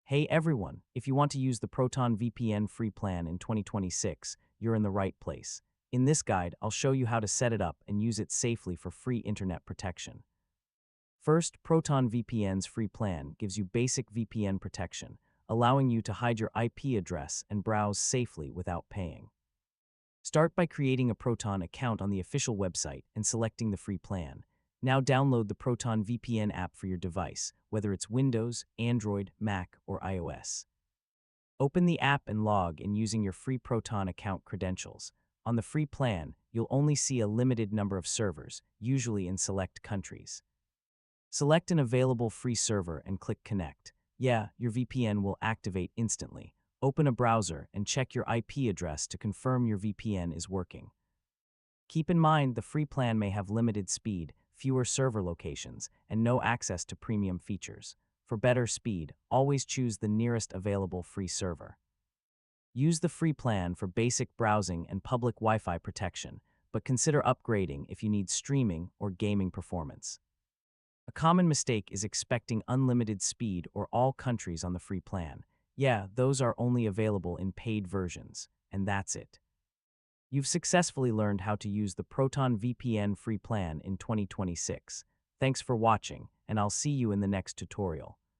Hey everyone, if you want to use the Proton VPN free plan in 2026, you're in the right place. In this guide, I'll show you how to set it up and use it safely for free internet protection. First, Proton VPN's free plan gives you basic VPN protection, allowing you to hide your IP address and browse safely without paying. Start by creating a Proton account on the official website and selecting the free plan. Now download the Proton VPN app for your device, whether it's Windows, Android, Mac, or iOS. Open the app and log in using your free Proton account credentials. On the free plan, you'll only see a limited number of servers, usually in select countries. Select an available free server and click Connect. Yeah, your VPN will activate instantly. Open a browser and check your IP address to confirm your VPN is working. Keep in mind the free plan may have limited speed, fewer server locations, and no access to premium features. For better speed, always choose the nearest available free server. Use the free plan for basic browsing and public Wi-Fi protection, but consider upgrading if you need streaming or gaming performance. A common mistake is expecting unlimited speed or all countries on the free plan. Yeah, those are only available in paid versions, and that's it. You've successfully learned how to use the Proton VPN free plan in 2026. Thanks for watching, and I'll see you in the next tutorial.